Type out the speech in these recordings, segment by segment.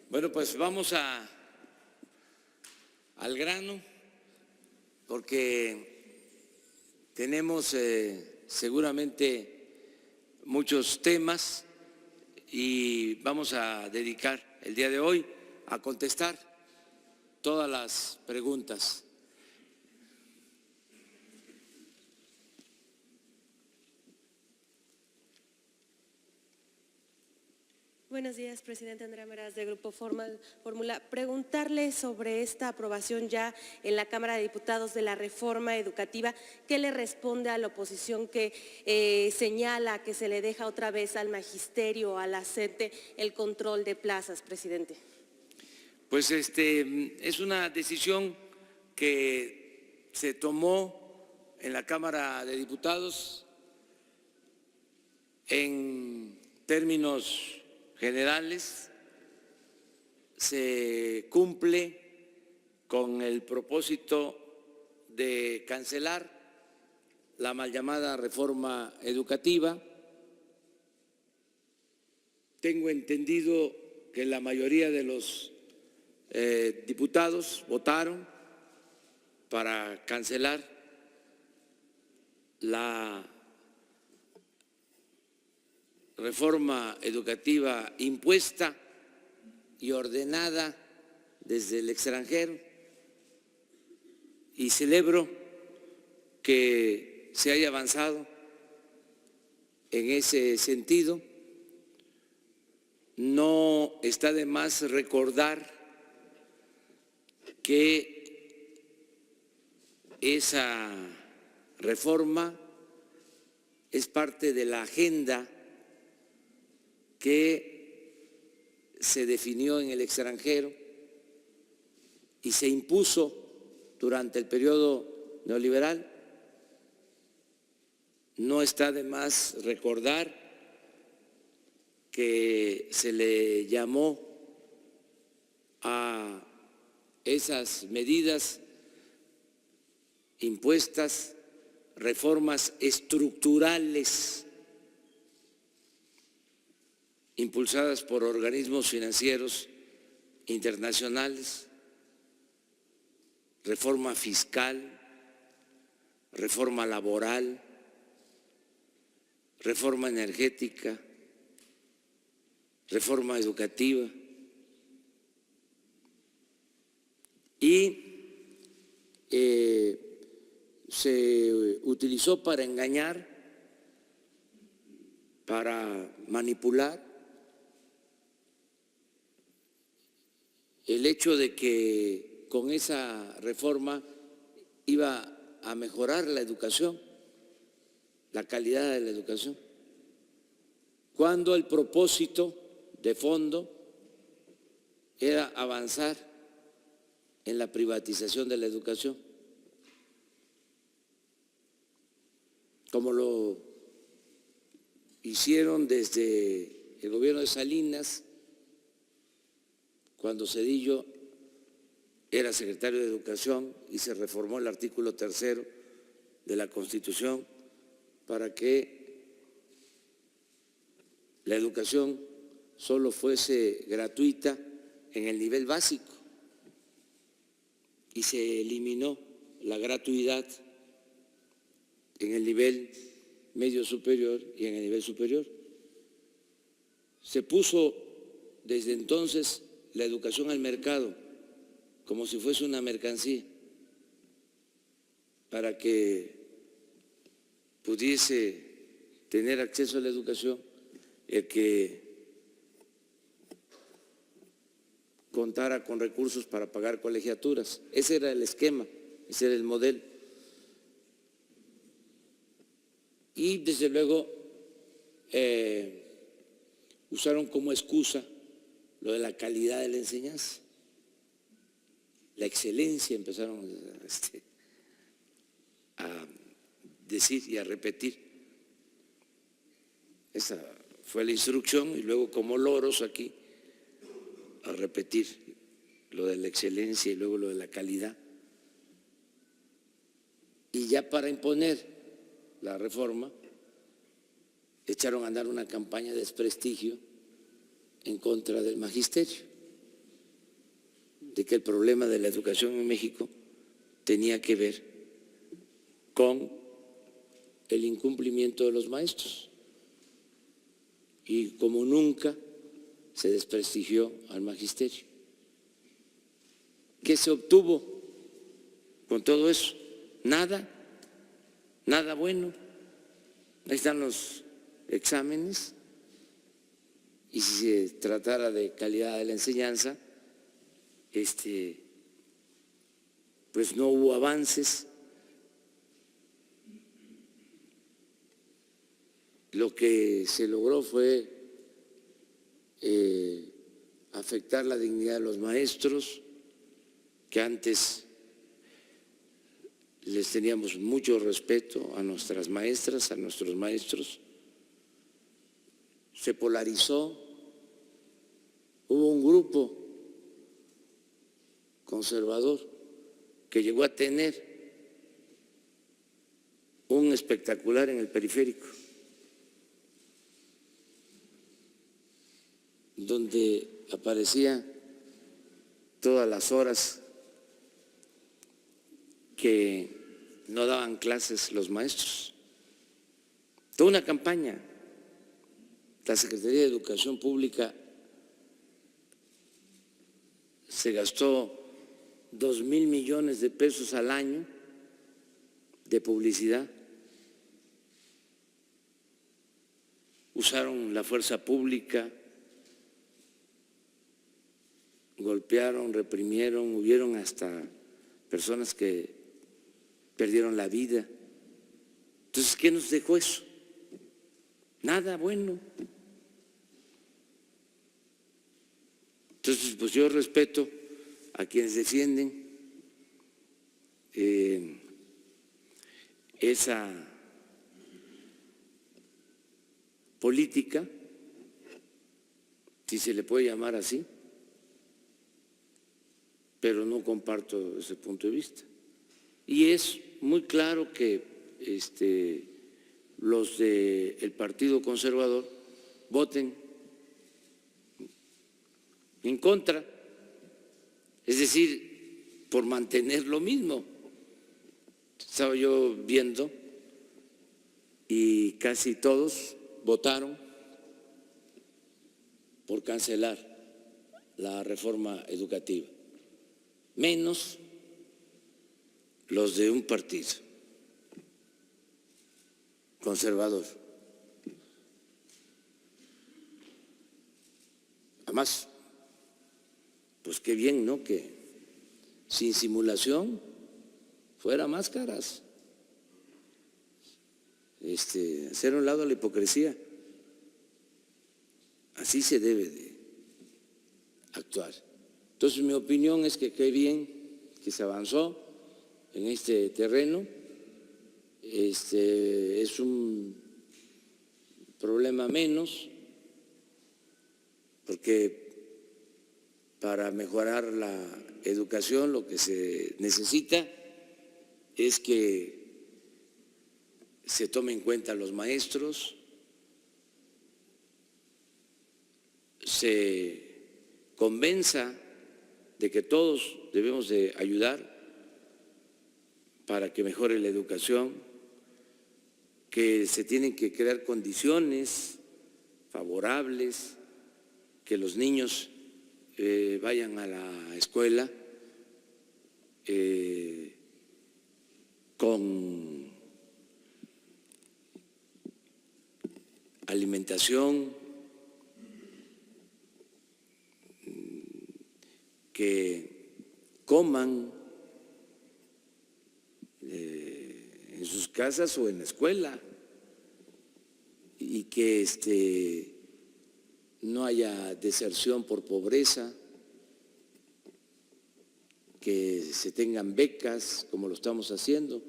Bueno, pues vamos al grano, porque tenemos seguramente muchos temas y vamos a dedicar el día de hoy a contestar todas las preguntas. Buenos días, presidente. Andrea Meraz, de Grupo Fórmula. Preguntarle sobre esta aprobación ya en la Cámara de Diputados de la reforma educativa. ¿Qué le responde a la oposición que señala que se le deja otra vez al magisterio, a la SEDE, el control de plazas, presidente? Pues es una decisión que se tomó en la Cámara de Diputados en términos generales. Se cumple con el propósito de cancelar la mal llamada reforma educativa. Tengo entendido que la mayoría de los diputados votaron para cancelar la reforma educativa impuesta y ordenada desde el extranjero, y celebro que se haya avanzado en ese sentido. No está de más recordar que esa reforma es parte de la agenda que se definió en el extranjero y se impuso durante el periodo neoliberal. No está de más recordar que se le llamó a esas medidas impuestas reformas estructurales impulsadas por organismos financieros internacionales, reforma fiscal, reforma laboral, reforma energética, reforma educativa. Y se utilizó para engañar, para manipular. El hecho de que con esa reforma iba a mejorar la educación, la calidad de la educación, cuando el propósito de fondo era avanzar en la privatización de la educación, como lo hicieron desde el gobierno de Salinas, cuando Zedillo era secretario de Educación y se reformó el artículo 3 de la Constitución para que la educación solo fuese gratuita en el nivel básico y se eliminó la gratuidad en el nivel medio superior y en el nivel superior. Se puso desde entonces la educación al mercado como si fuese una mercancía para que pudiese tener acceso a la educación el que contara con recursos para pagar colegiaturas. Ese era el esquema, ese era el modelo. Y desde luego usaron como excusa lo de la calidad de la enseñanza, la excelencia, empezaron a decir y a repetir. Esa fue la instrucción y luego como loros aquí a repetir lo de la excelencia y luego lo de la calidad. Y ya para imponer la reforma echaron a andar una campaña de desprestigio en contra del magisterio, de que el problema de la educación en México tenía que ver con el incumplimiento de los maestros. Y como nunca se desprestigió al magisterio. ¿Qué se obtuvo con todo eso? Nada, nada bueno. Ahí están los exámenes. Y si se tratara de calidad de la enseñanza, pues no hubo avances. Lo que se logró fue afectar la dignidad de los maestros, que antes les teníamos mucho respeto a nuestras maestras, a nuestros maestros. Se polarizó, hubo un grupo conservador que llegó a tener un espectacular en el Periférico, donde aparecía todas las horas que no daban clases los maestros. Toda una campaña. La Secretaría de Educación Pública se gastó 2,000 millones de pesos al año de publicidad. Usaron la fuerza pública, golpearon, reprimieron, hubieron hasta personas que perdieron la vida. Entonces, ¿qué nos dejó eso? Nada bueno. Entonces, pues yo respeto a quienes defienden esa política, si se le puede llamar así, pero no comparto ese punto de vista. Y es muy claro que los del Partido Conservador voten en contra, es decir, por mantener lo mismo. Estaba yo viendo y casi todos votaron por cancelar la reforma educativa, menos los de un partido conservador. Además, pues qué bien, ¿no?, que sin simulación fuera máscaras, hacer a un lado la hipocresía. Así se debe de actuar. Entonces, mi opinión es que qué bien que se avanzó en este terreno. Es un problema menos, porque para mejorar la educación lo que se necesita es que se tome en cuenta a los maestros, se convenza de que todos debemos de ayudar para que mejore la educación, que se tienen que crear condiciones favorables, que los niños vayan a la escuela con alimentación, que coman en sus casas o en la escuela, y que no haya deserción por pobreza, que se tengan becas como lo estamos haciendo.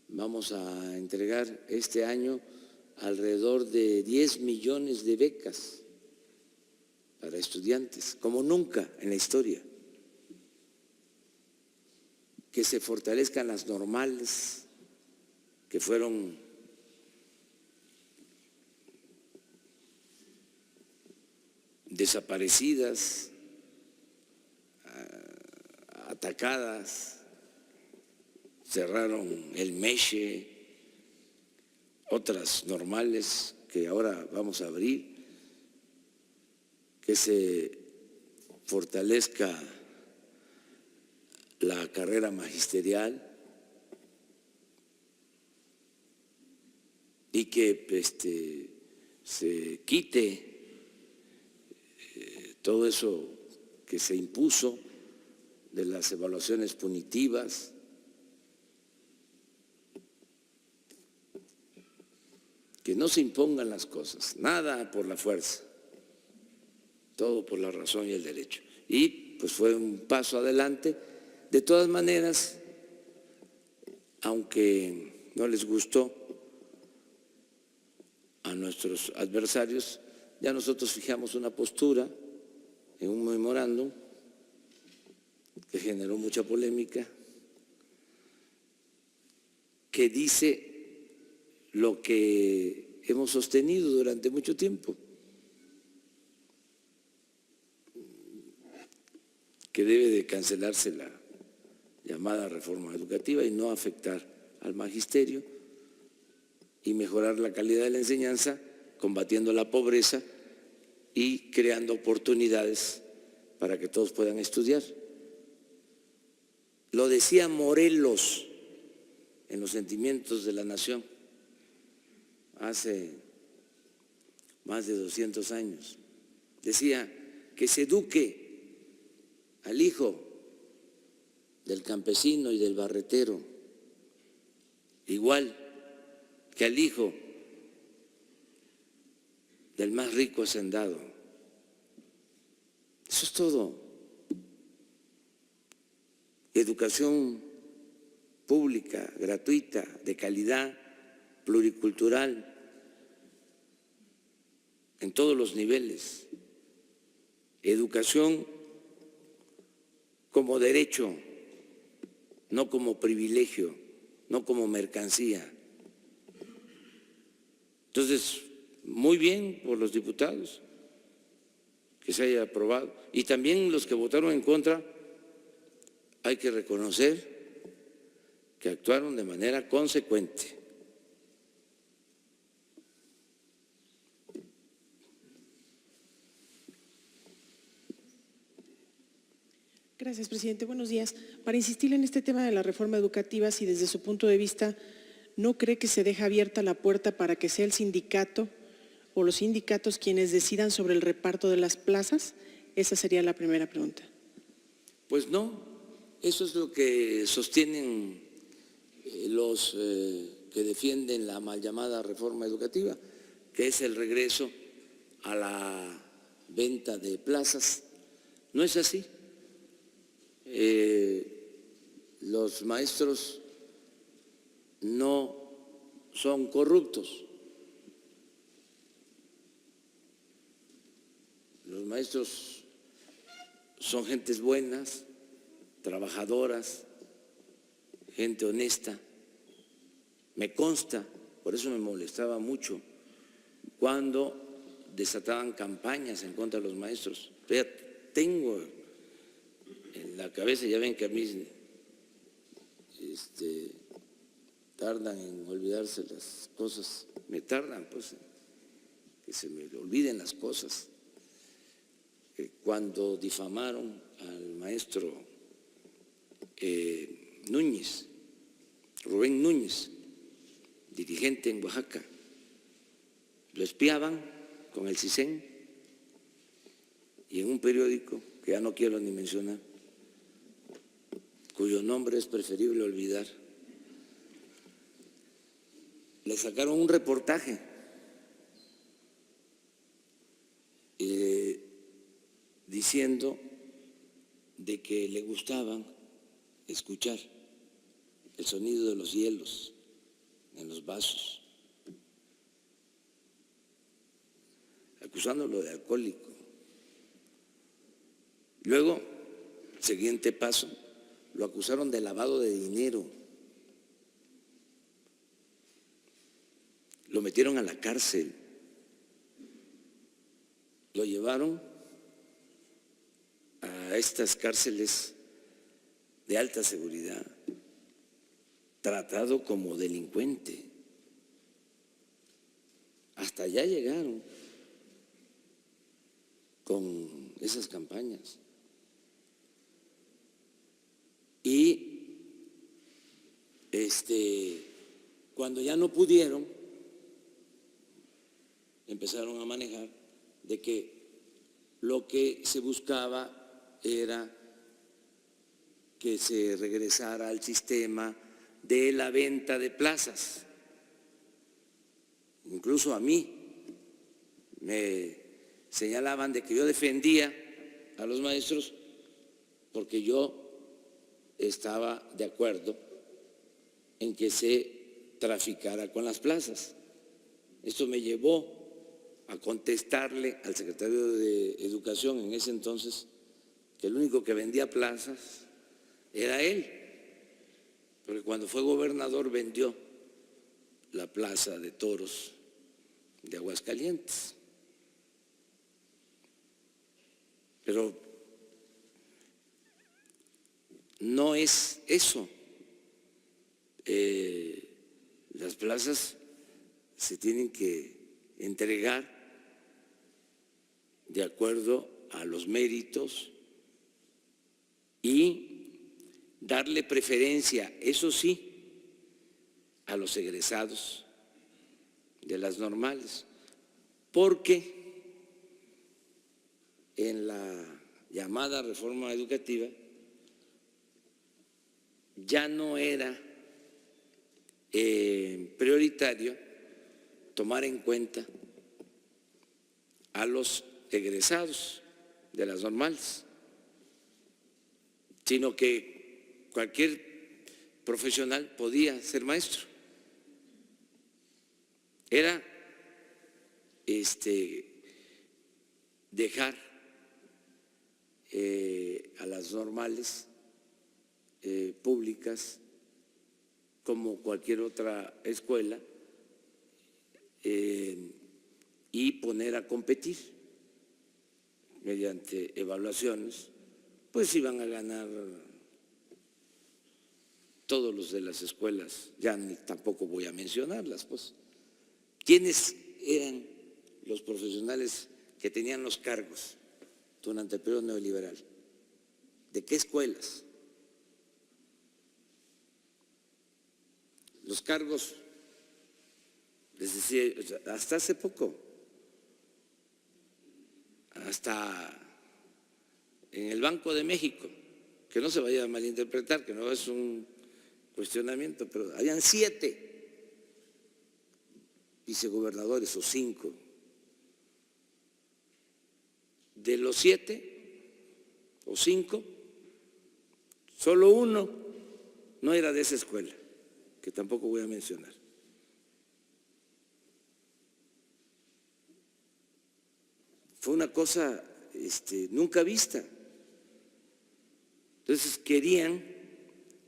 Vamos a entregar este año alrededor de 10 millones de becas para estudiantes, como nunca en la historia. Que se fortalezcan las normales, que fueron desaparecidas, atacadas, cerraron el Meche, otras normales que ahora vamos a abrir, que se fortalezca la carrera magisterial y que se quite todo eso que se impuso de las evaluaciones punitivas, que no se impongan las cosas, nada por la fuerza, todo por la razón y el derecho. Y pues fue un paso adelante. De todas maneras, aunque no les gustó a nuestros adversarios, ya nosotros fijamos una postura en un memorándum que generó mucha polémica, que dice lo que hemos sostenido durante mucho tiempo, que debe de cancelarse la llamada reforma educativa y no afectar al magisterio y mejorar la calidad de la enseñanza, combatiendo la pobreza y creando oportunidades para que todos puedan estudiar. Lo decía Morelos en Los Sentimientos de la Nación hace más de 200 años. Decía que se eduque al hijo del campesino y del barretero, igual que al hijo del más rico hacendado. Eso es todo. Educación pública, gratuita, de calidad, pluricultural, en todos los niveles. Educación como derecho, no como privilegio, no como mercancía. Entonces, muy bien por los diputados que se haya aprobado. Y también los que votaron en contra, hay que reconocer que actuaron de manera consecuente. Gracias, presidente. Buenos días. Para insistir en este tema de la reforma educativa, si desde su punto de vista no cree que se deja abierta la puerta para que sea el sindicato o los sindicatos quienes decidan sobre el reparto de las plazas, esa sería la primera pregunta. Pues no, eso es lo que sostienen los que defienden la mal llamada reforma educativa, que es el regreso a la venta de plazas. No es así. Los maestros no son corruptos. Los maestros son gentes buenas, trabajadoras, gente honesta. Me consta, por eso me molestaba mucho, cuando desataban campañas en contra de los maestros. Pero ya tengo en la cabeza, ya ven que a mí tardan en olvidarse las cosas, me tardan pues que se me olviden las cosas. Cuando difamaron al maestro Núñez, Rubén Núñez, dirigente en Oaxaca, lo espiaban con el CISEN y en un periódico que ya no quiero ni mencionar, cuyo nombre es preferible olvidar, le sacaron un reportaje diciendo de que le gustaban escuchar el sonido de los hielos en los vasos, acusándolo de alcohólico. Luego, siguiente paso, lo acusaron de lavado de dinero. Lo metieron a la cárcel. Lo llevaron a estas cárceles de alta seguridad tratado como delincuente. Hasta allá llegaron con esas campañas. Y cuando ya no pudieron, empezaron a manejar de que lo que se buscaba era que se regresara al sistema de la venta de plazas. Incluso a mí me señalaban de que yo defendía a los maestros porque yo estaba de acuerdo en que se traficara con las plazas. Esto me llevó a contestarle al secretario de Educación en ese entonces que el único que vendía plazas era él, porque cuando fue gobernador vendió la plaza de toros de Aguascalientes. Pero no es eso. Las plazas se tienen que entregar de acuerdo a los méritos y darle preferencia, eso sí, a los egresados de las normales, porque en la llamada reforma educativa ya no era prioritario tomar en cuenta a los egresados de las normales, sino que cualquier profesional podía ser maestro. Era dejar a las normales públicas como cualquier otra escuela y poner a competir mediante evaluaciones, pues iban a ganar todos los de las escuelas, ya tampoco voy a mencionarlas, pues. ¿Quiénes eran los profesionales que tenían los cargos durante el periodo neoliberal? ¿De qué escuelas? Los cargos, les decía, hasta hace poco, hasta en el Banco de México, que no se vaya a malinterpretar, que no es un cuestionamiento, pero habían 7 vicegobernadores o 5. De los 7 o 5, solo uno no era de esa escuela, que tampoco voy a mencionar. Fue una cosa nunca vista. Entonces querían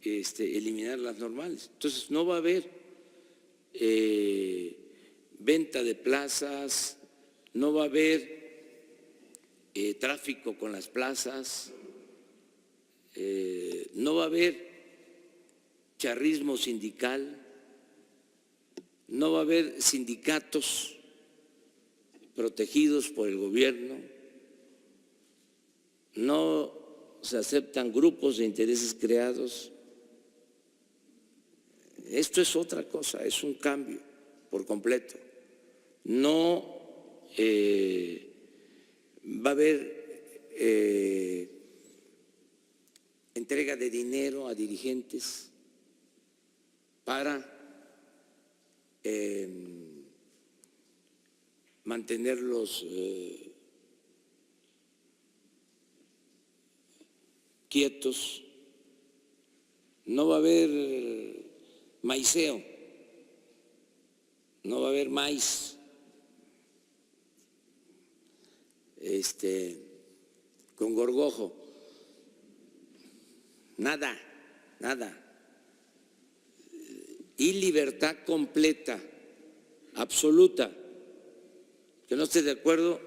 eliminar las normales. Entonces no va a haber venta de plazas, no va a haber tráfico con las plazas, no va a haber charrismo sindical, no va a haber sindicatos protegidos por el gobierno, no se aceptan grupos de intereses creados. Esto es otra cosa, es un cambio por completo. No va a haber entrega de dinero a dirigentes para mantenerlos quietos. No va a haber maiceo, no va a haber maíz con gorgojo, nada, nada. Y libertad completa, absoluta. Que no esté de acuerdo,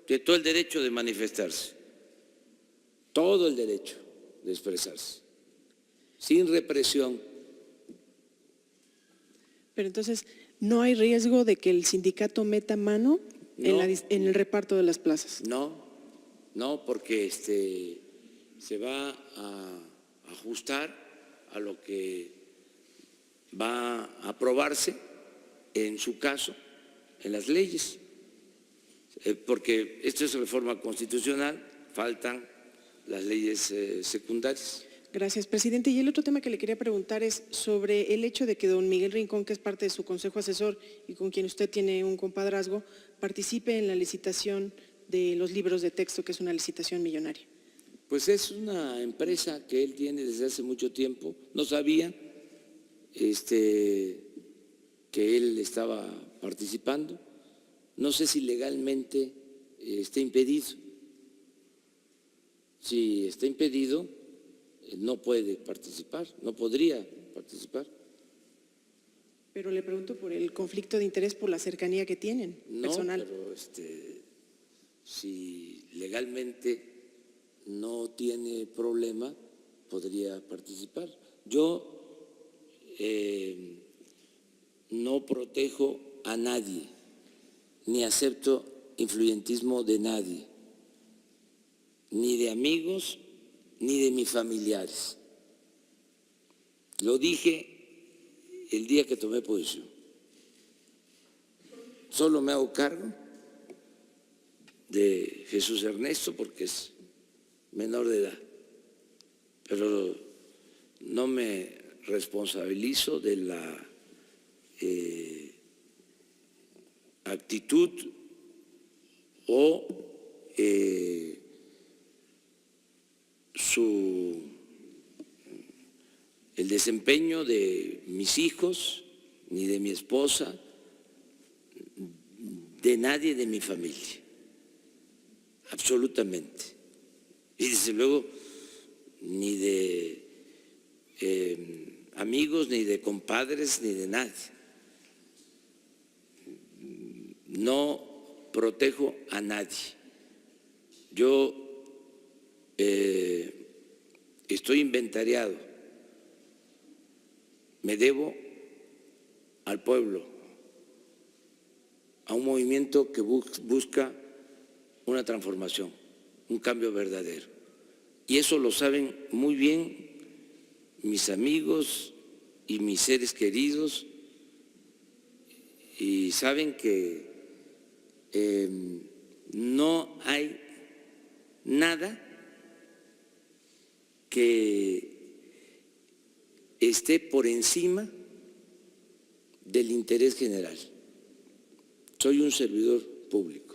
de todo el derecho de manifestarse. todo el derecho de expresarse, sin represión. Pero entonces, ¿no hay riesgo de que el sindicato meta mano en el reparto de las plazas? No, porque se va a ajustar a lo que va a aprobarse en su caso en las leyes, porque esto es reforma constitucional, faltan las leyes secundarias. Gracias, presidente. Y el otro tema que le quería preguntar es sobre el hecho de que don Miguel Rincón, que es parte de su consejo asesor y con quien usted tiene un compadrazgo, participe en la licitación de los libros de texto, que es una licitación millonaria. Pues es una empresa que él tiene desde hace mucho tiempo. No sabía que él estaba participando. No sé si legalmente está impedido. Si está impedido, no puede participar, no podría participar. Pero le pregunto por el conflicto de interés, por la cercanía que tienen, personal. No, pero si legalmente no tiene problema, podría participar. Yo no protejo a nadie, ni acepto influyentismo de nadie, ni de amigos, ni de mis familiares. Lo dije el día que tomé posición. Solo me hago cargo de Jesús Ernesto porque es menor de edad, pero no me responsabilizo de la actitud o el desempeño de mis hijos, ni de mi esposa, de nadie de mi familia, absolutamente. Y desde luego ni de amigos, ni de compadres, ni de nadie. No protejo a nadie. Yo estoy inventariado, me debo al pueblo, a un movimiento que busca una transformación, un cambio verdadero. Y eso lo saben muy bien mis amigos y mis seres queridos, y saben que no hay nada que esté por encima del interés general. Soy un servidor público.